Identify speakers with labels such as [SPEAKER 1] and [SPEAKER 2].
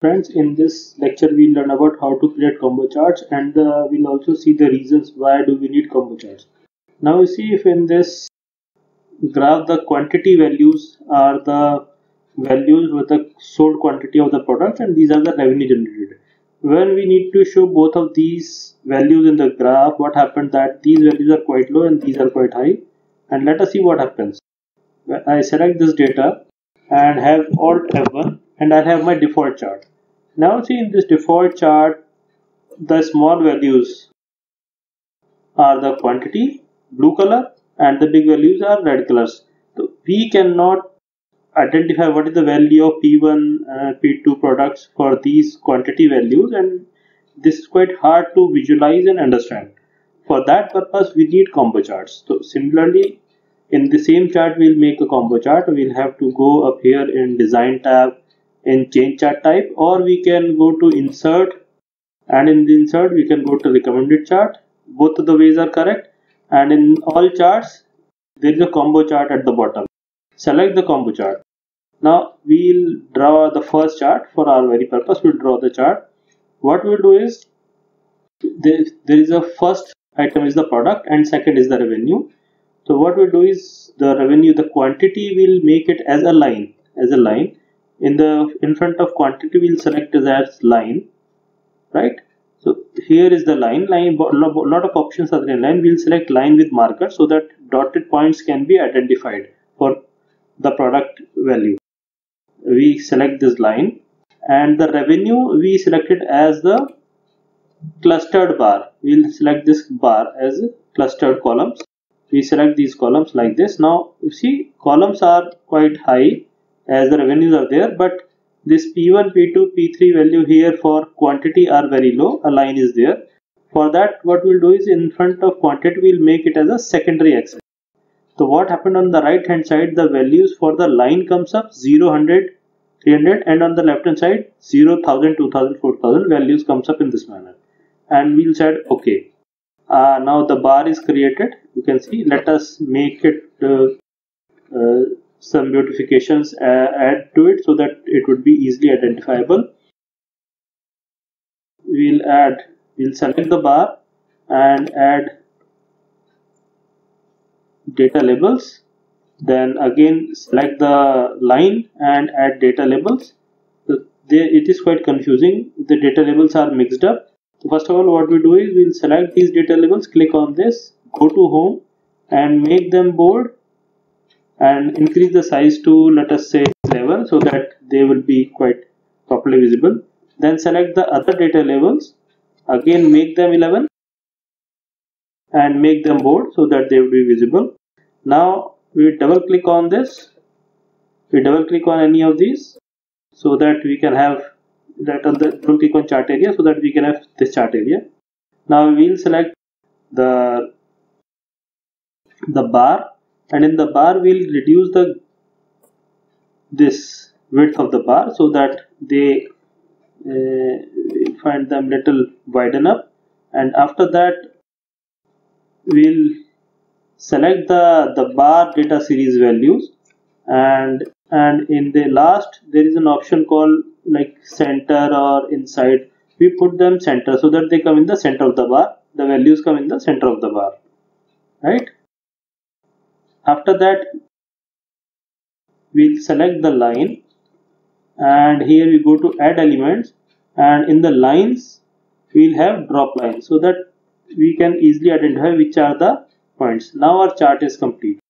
[SPEAKER 1] Friends, in this lecture we'll learn about how to create combo charts, and we'll also see the reasons why do we need combo charts. Now you see, if in this graph the quantity values are the values with the sold quantity of the product, and these are the revenue generated. When we need to show both of these values in the graph, what happened that these values are quite low and these are quite high, and let us see what happens. I select this data and have Alt F1 and I have my default chart. Now see, in this default chart the small values are the quantity, blue color, and the big values are red colors. So we cannot identify what is the value of P1 and P2 products for these quantity values, and this is quite hard to visualize and understand. For that purpose we need combo charts. So similarly, in the same chart we'll make a combo chart. We'll have to go up here in design tab, in change chart type, or we can go to insert, and in the insert we can go to recommended chart. Both of the ways are correct, and in all charts there is a combo chart at the bottom. Select the combo chart. Now we'll draw the first chart. For our very purpose we'll draw the chart. What we'll do is, there is a first item is the product and second is the revenue. So what we'll do is, the revenue, the quantity, we'll make it as a line. In front of quantity we'll select it as line, right? So here is the line. Lot of options are in line. We'll select line with marker so that dotted points can be identified for the product value. We select this line, and the revenue we select it as the clustered bar. We'll select this bar as clustered columns. We select these columns like this. Now you see, columns are quite high as the revenues are there, but this P1, P2, P3 value here for quantity are very low. A line is there. For that, what we'll do is, in front of quantity we'll make it as a secondary axis. So what happened on the right hand side, the values for the line comes up 0, 100, 300, and on the left hand side 0, 1000, 2000, 4000 values comes up in this manner, and we'll say okay. Now the bar is created. You can see, let us make it some beautifications add to it so that it would be easily identifiable. We'll select the bar and add data labels. Then again select the line and add data labels. So it is quite confusing. The data labels are mixed up. So first of all, what we do is, we'll select these data labels, click on this, go to home and make them bold, and increase the size to, let us say, 11, so that they will be quite properly visible. Then select the other data labels, again make them 11 and make them bold so that they will be visible. Now we double click on this, we double click on any of these so that we can have that on the double click on chart area so that we can have this chart area. Now we'll select the bar, and in the bar we'll reduce this width of the bar so that they find them little widen up, and after that we'll select the bar data series values, and in the last there is an option called like center or inside. We put them center so that they come in the center of the bar. The values come in the center of the bar, right? After that we'll select the line, and here we go to add elements, and in the lines we'll have drop lines so that we can easily identify which are the points. Now our chart is complete.